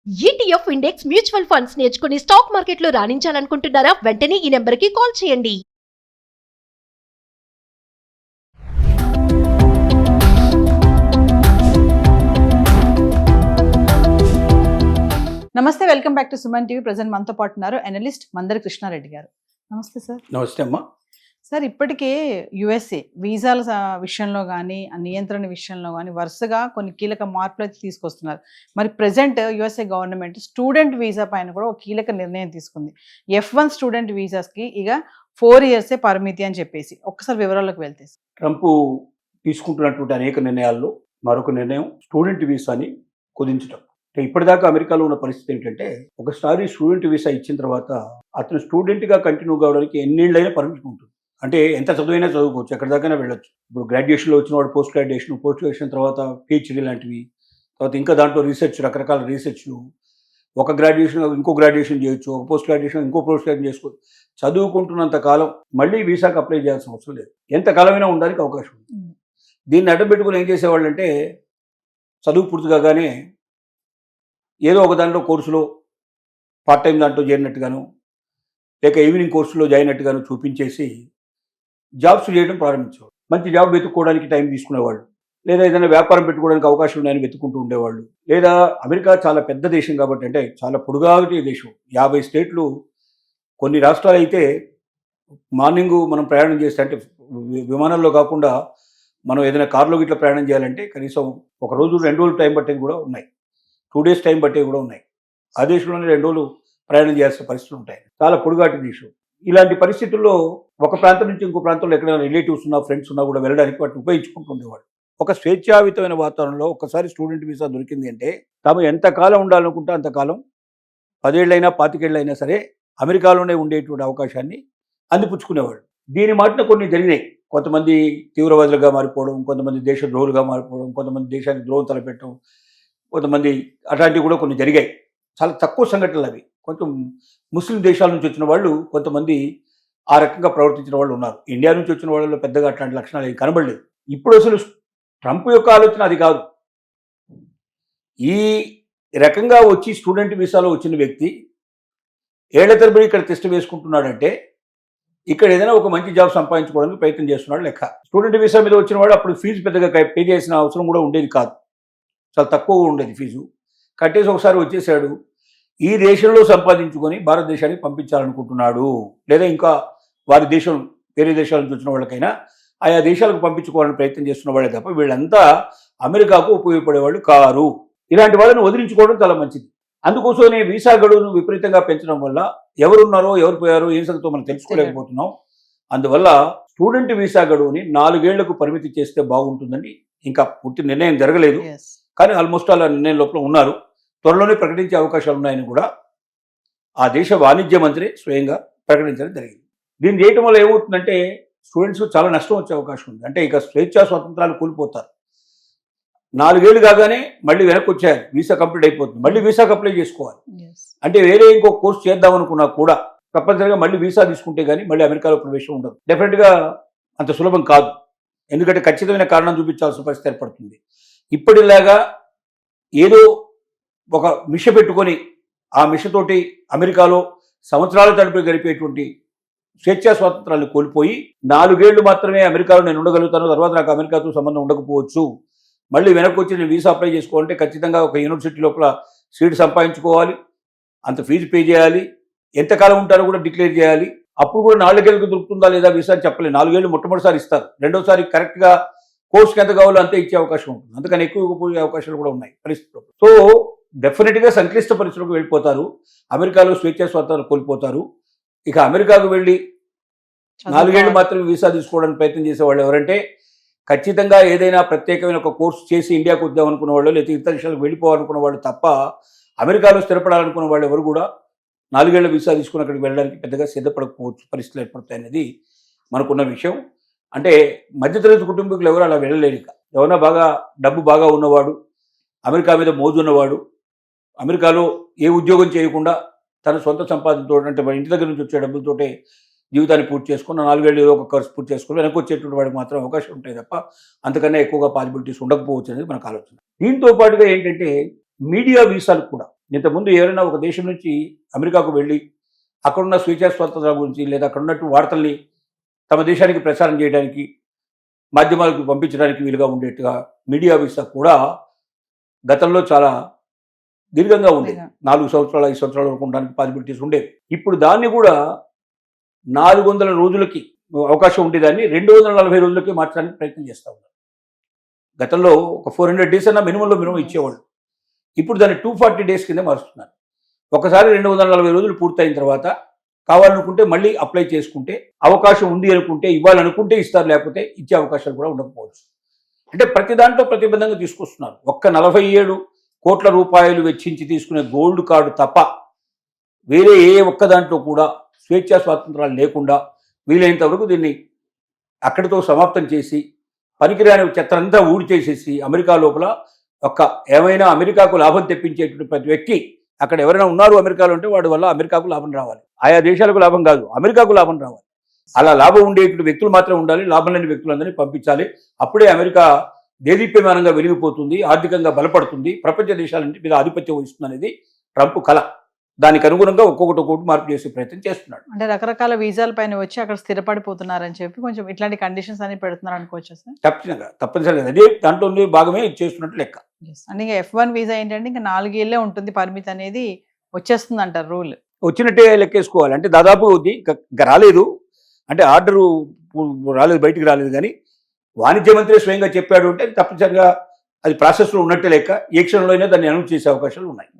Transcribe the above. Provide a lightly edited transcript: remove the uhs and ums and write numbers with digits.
ETF index mutual funds నేర్చుకుని stock మార్కెట్లో రాణించాలనుకుంటున్నారా? వెంటనే ఈ నెంబర్కి కాల్ చేయండి. నమస్తే, welcome back to Suman TV. Present మనతో పాటు ఉన్నారు అనలిస్ట్ మందరి కృష్ణారెడ్డి గారు. నమస్తే సార్. నమస్తే అమ్మా. సార్, ఇప్పటికే యుఎస్ఏ వీసాల విషయంలో కానీ నియంత్రణ విషయంలో కానీ వరుసగా కొన్ని కీలక మార్పులు అయితే తీసుకొస్తున్నారు. మరి present USA government student visa పైన కూడా ఒక కీలక నిర్ణయం తీసుకుంది. F1 స్టూడెంట్ వీసాస్కి ఇక 4 years పరిమితి అని చెప్పేసి ఒక్కసారి వివరాల్లోకి వెళ్తే. ట్రంప్ తీసుకుంటున్నటువంటి అనేక నిర్ణయాల్లో మరొక నిర్ణయం స్టూడెంట్ వీసాని కుదించడం. ఇప్పటిదాకా అమెరికాలో ఉన్న పరిస్థితి ఏంటంటే, ఒకసారి స్టూడెంట్ వీసా ఇచ్చిన తర్వాత అతను స్టూడెంట్గా కంటిన్యూ కావడానికి ఎన్నేళ్ళైనా పర్మిషన్ ఉంటుంది. అంటే ఎంత చదువైనా చదువుకోవచ్చు, ఎక్కడి దాకైనా వెళ్ళొచ్చు. ఇప్పుడు గ్రాడ్యుయేషన్లో వచ్చిన వాడు పోస్ట్ గ్రాడ్యుయేషన్ తర్వాత PhD లాంటివి, తర్వాత ఇంకా దాంట్లో రీసెర్చ్, రకరకాల రీసెర్చ్లు, ఒక గ్రాడ్యుయేషన్ ఇంకో గ్రాడ్యుయేషన్ చేయొచ్చు, ఒక పోస్ట్ గ్రాడ్యుయేషన్ ఇంకో పోస్ట్ గ్రాడ్యుయేషన్ చేసుకోవచ్చు. చదువుకుంటున్నంత కాలం మళ్ళీ వీసాకి అప్లై చేయాల్సిన అవసరం లేదు. ఎంత కాలమైనా ఉండడానికి అవకాశం ఉంది. దీన్ని అడ్డం పెట్టుకుని ఏం చేసేవాళ్ళు అంటే, చదువు పూర్తి కాగానే ఏదో ఒక దాంట్లో కోర్సులో పార్ట్ టైం దాంట్లో చేరినట్టుగాను, లేక ఈవినింగ్ కోర్సులో జాయిన్ అయినట్టుగాను చూపించేసి జాబ్స్ చేయడం ప్రారంభించేవాళ్ళు. మంచి జాబ్ వెతుక్కోవడానికి టైం తీసుకునేవాళ్ళు, లేదా ఏదైనా వ్యాపారం పెట్టుకోవడానికి అవకాశం ఉన్నాయని వెతుక్కుంటూ ఉండేవాళ్ళు. లేదా అమెరికా చాలా పెద్ద దేశం కాబట్టి, అంటే చాలా పొడుగాటి దేశం, 50 స్టేట్లు. కొన్ని రాష్ట్రాలు అయితే మార్నింగ్ మనం ప్రయాణం చేస్తే, అంటే విమానంలో కాకుండా మనం ఏదైనా కారులో గిట్లా ప్రయాణం చేయాలంటే కనీసం ఒక రోజు 2 రోజులు టైం పట్టేది కూడా ఉన్నాయి, 2 days టైం పట్టేవి కూడా ఉన్నాయి. ఆ దేశంలోనే 2 రోజులు ప్రయాణం చేయాల్సిన పరిస్థితులు ఉంటాయి. చాలా పొడుగాటి దేశం. ఇలాంటి పరిస్థితుల్లో ఒక ప్రాంతం నుంచి ఇంకో ప్రాంతంలో ఎక్కడైనా రిలేటివ్స్ ఉన్నా, ఫ్రెండ్స్ ఉన్నా కూడా వెళ్ళడానికి వాటిని ఉపయోగించుకుంటూ ఉండేవాడు. ఒక స్వేచ్ఛాయుతమైన వాతావరణంలో ఒకసారి స్టూడెంట్ వీసా దొరికింది అంటే, తాము ఎంతకాలం ఉండాలనుకుంటే అంతకాలం, 10 ఏళ్ళైనా 25 ఏళ్ళైనా సరే అమెరికాలోనే ఉండేటువంటి అవకాశాన్ని అందిపుచ్చుకునేవాడు. దీని మాటన కొన్ని జరిగినాయి. కొంతమంది తీవ్రవాదులుగా మారిపోవడం, కొంతమంది దేశద్రోహులుగా మారిపోవడం, కొంతమంది దేశానికి ద్రోహం తలపెట్టడం, కొంతమంది అట్లాంటివి కూడా కొన్ని జరిగాయి. చాలా తక్కువ సంఘటనలు అవి. కొంచెం ముస్లిం దేశాల నుంచి వచ్చిన వాళ్ళు కొంతమంది ఆ రకంగా ప్రవర్తించిన వాళ్ళు ఉన్నారు. ఇండియా నుంచి వచ్చిన వాళ్ళలో పెద్దగా అట్లాంటి లక్షణాలు ఏవి కనబడలేదు. ఇప్పుడు అసలు ట్రంప్ యొక్క ఆలోచన అది కాదు. ఈ రకంగా వచ్చి స్టూడెంట్ వీసాలో వచ్చిన వ్యక్తి ఏళ్ల తరబడి ఇక్కడ టెస్ట్ వేసుకుంటున్నాడంటే, ఇక్కడ ఏదైనా ఒక మంచి జాబ్ సంపాదించుకోవడానికి ప్రయత్నం చేస్తున్నాడు లెక్క. స్టూడెంట్ వీసా మీద వచ్చిన వాడు అప్పుడు ఫీజు పెద్దగా పే చేయాల్సిన అవసరం కూడా ఉండేది కాదు, చాలా తక్కువగా ఉండేది ఫీజు. కట్టేసి ఒకసారి వచ్చేసాడు. ఈ దేశంలో సంపాదించుకొని భారతదేశానికి పంపించాలనుకుంటున్నాడు, లేదా ఇంకా వారి దేశం వేరే దేశాల నుంచి వచ్చిన వాళ్ళకైనా ఆయా దేశాలకు పంపించుకోవాలని ప్రయత్నం చేస్తున్న వాళ్ళే తప్ప వీళ్ళంతా అమెరికాకు ఉపయోగపడేవాళ్ళు కారు. ఇలాంటి వాళ్ళని వదిలించుకోవడం చాలా మంచిది. అందుకోసమే వీసా గడువును విపరీతంగా పెంచడం వల్ల ఎవరున్నారో ఎవరు పోయారో ఏం సంగతో మనం తెలుసుకోలేకపోతున్నాం. అందువల్ల స్టూడెంట్ వీసా గడువుని 4 ఏళ్లకు పరిమితి చేస్తే బాగుంటుందని ఇంకా పూర్తి నిర్ణయం జరగలేదు, కానీ ఆల్మోస్ట్ అలా నిర్ణయం లోపల ఉన్నారు. త్వరలోనే ప్రకటించే అవకాశాలు ఉన్నాయని కూడా ఆ దేశ వాణిజ్య మంత్రి స్వయంగా ప్రకటించడం జరిగింది. దీన్ని చేయటం వల్ల ఏమవుతుందంటే, స్టూడెంట్స్ చాలా నష్టం వచ్చే అవకాశం ఉంది. అంటే ఇక స్వేచ్ఛా స్వాతంత్రాలు కోల్పోతారు. 4 ఏళ్ళు కాగానే మళ్ళీ వెనక్కి వచ్చారు, వీసా కంప్లీట్ అయిపోతుంది, మళ్ళీ వీసాకి అప్లై చేసుకోవాలి. అంటే వేరే ఇంకో కోర్స్ చేద్దాం అనుకున్నా కూడా తప్పనిసరిగా మళ్ళీ వీసా తీసుకుంటే కానీ మళ్ళీ అమెరికాలో ప్రవేశం ఉండదు. డెఫినెట్గా అంత సులభం కాదు, ఎందుకంటే ఖచ్చితమైన కారణం చూపించాల్సిన పరిస్థితి ఏర్పడుతుంది. ఇప్పటిలాగా ఏదో ఒక మిష పెట్టుకొని ఆ మిషతోటి అమెరికాలో సంవత్సరాల తరబడి గడిపేటువంటి స్వేచ్ఛా స్వాతంత్రాలను కోల్పోయి 4 ఏళ్ళు మాత్రమే అమెరికాలో నేను ఉండగలుగుతాను, తర్వాత నాకు అమెరికాతో సంబంధం ఉండకపోవచ్చు, మళ్ళీ వెనక్కి వచ్చి నేను వీసా అప్లై చేసుకోవాలంటే ఖచ్చితంగా ఒక యూనివర్సిటీ లోపల సీట్ సంపాదించుకోవాలి, అంత ఫీజు పే చేయాలి, ఎంతకాలం ఉంటారో కూడా డిక్లేర్ చేయాలి. అప్పుడు కూడా 4 ఏళ్ళకు దొరుకుతుందా లేదా వీసా అని చెప్పలేదు. 4 ఏళ్ళు మొట్టమొదటిసారి ఇస్తారు, రెండోసారి కరెక్ట్గా కోర్సుకి ఎంత కావాలో అంతే ఇచ్చే అవకాశం ఉంటుంది. అందుకని ఎక్కువ పోయే అవకాశాలు కూడా ఉన్నాయి పరిస్థితులు. సో డెఫినెట్గా సంక్లిష్ట పరిస్థితులకు వెళ్ళిపోతారు, అమెరికాలో స్వేచ్ఛా స్వాతంత్రాలు కోల్పోతారు. ఇక అమెరికాకు వెళ్ళి 4 ఏళ్ళు మాత్రమే వీసా తీసుకోవడానికి ప్రయత్నం చేసేవాళ్ళు ఎవరంటే, ఖచ్చితంగా ఏదైనా ప్రత్యేకమైన ఒక కోర్సు చేసి ఇండియాకు వద్దాం అనుకున్న వాళ్ళు, లేదా ఇతర దేశాలకు వెళ్ళిపోవాలనుకున్న వాళ్ళు తప్ప అమెరికాలో స్థిరపడాలనుకున్న వాళ్ళు ఎవరు కూడా 4 ఏళ్ల వీసా తీసుకుని అక్కడికి వెళ్ళడానికి పెద్దగా సిద్ధపడకపోవచ్చు, పరిస్థితులు ఏర్పడతాయి అనేది మనకున్న విషయం. అంటే మధ్యతరగతి కుటుంబీకులు ఎవరు అలా వెళ్ళలేరు. ఇక ఎవరైనా బాగా డబ్బు బాగా ఉన్నవాడు, అమెరికా మీద మోజు ఉన్నవాడు, అమెరికాలో ఏ ఉద్యోగం చేయకుండా తన సొంత సంపాదనతో, అంటే ఇంటి దగ్గర నుంచి వచ్చే డబ్బులతోటే జీవితాన్ని పూర్తి చేసుకున్న 4 ఏళ్ళు ఏదో ఒక ఖర్చు పూర్తి చేసుకుని వెనక్కి వచ్చేటువంటి వాడికి మాత్రం అవకాశం ఉంటాయి తప్ప అంతకన్నా ఎక్కువగా పాసిబిలిటీస్ ఉండకపోవచ్చు అనేది మనకు ఆలోచన. దీంతో పాటుగా ఏంటంటే, మీడియా వీసాలు కూడా ఇంతకుముందు ఎవరైనా ఒక దేశం నుంచి అమెరికాకు వెళ్ళి అక్కడున్న స్వేచ్ఛా స్వాతంత్రాల గురించి లేదా అక్కడ ఉన్నట్టు వార్తల్ని తమ దేశానికి ప్రచారం చేయడానికి మాధ్యమాలకు పంపించడానికి వీలుగా ఉండేట్టుగా మీడియా వీసా కూడా గతంలో చాలా దీర్ఘంగా ఉండేది. 4 సంవత్సరాలు 5 సంవత్సరాల వరకు ఉండడానికి పాసిబిలిటీస్ ఉండేవి. ఇప్పుడు దాన్ని కూడా 400 రోజులకి అవకాశం ఉండేదాన్ని 240 రోజులకి మార్చడానికి ప్రయత్నం చేస్తూ ఉన్నారు. గతంలో ఒక 400 డేస్ అన్నా మినిమం ఇచ్చేవాళ్ళు. ఇప్పుడు దాన్ని 240 డేస్ కింద మారుస్తున్నారు. ఒకసారి 240 రోజులు పూర్తయిన తర్వాత కావాలనుకుంటే మళ్ళీ అప్లై చేసుకుంటే అవకాశం ఉంది అనుకుంటే ఇవ్వాలనుకుంటే ఇస్తారు, లేకపోతే ఇచ్చే అవకాశాలు కూడా ఉండకపోవచ్చు. అంటే ప్రతి దాంట్లో ప్రతిబంధంగా తీసుకొస్తున్నారు. ఒక్క 47 కోట్ల రూపాయలు వెచ్చించి తీసుకునే గోల్డ్ కార్డు తప్ప వేరే ఏ ఒక్క దాంట్లో కూడా స్వేచ్ఛా స్వాతంత్రాలు లేకుండా వీలైనంత వరకు దీన్ని అక్కడితో సమాప్తం చేసి పనికిరాని చెత్తనంతా ఊడి చేసేసి అమెరికా లోపల ఏమైనా అమెరికాకు లాభం తెప్పించేటువంటి ప్రతి వ్యక్తి అక్కడ ఎవరైనా ఉన్నారు అమెరికాలో అంటే వాడి వల్ల అమెరికాకు లాభం రావాలి. ఆయా దేశాలకు లాభం కాదు, అమెరికాకు లాభం రావాలి. అలా లాభం ఉండేటువంటి వ్యక్తులు మాత్రం ఉండాలి. లాభం లేని వ్యక్తులందరినీ పంపించాలి. అప్పుడే అమెరికా దేదీప్యమానంగా వెలిగిపోతుంది, ఆర్థికంగా బలపడుతుంది, ప్రపంచ దేశాలన్నింటి మీద ఆధిపత్యం వహిస్తుంది అనేది ట్రంప్ కళ. దానికి అనుగుణంగా ఒక్కొక్కటి మార్పు చేసే ప్రయత్నం చేస్తున్నాడు. అంటే రకరకాల వీసాల పైన వచ్చి అక్కడ స్థిరపడిపోతున్నారని చెప్పి కొంచెం ఇట్లాంటి కండిషన్స్ అన్ని పెడుతున్నారు అనుకోవచ్చు సార్. తప్పనిసరిగా అదే దాంట్లో భాగమే చేస్తున్నట్టు లెక్క. అంటే ఇంకా F1 వీసా ఏంటంటే ఇంకా 4 ఏళ్ళే ఉంటుంది పరిమితి అనేది వచ్చేస్తుంది అంటారు రూల్. వచ్చినట్టే లెక్కేసుకోవాలి. అంటే దాదాపు ఇంకా రాలేదు, అంటే ఆర్డరు రాలేదు, బయటికి రాలేదు. కానీ వాణిజ్య మంత్రి స్వయంగా చెప్పాడు అంటే తప్పనిసరిగా అది ప్రాసెస్లో ఉన్నట్టే లెక్క. ఏ క్షణంలో అయినా దాన్ని అనౌన్స్ చేసే అవకాశాలు ఉన్నాయి.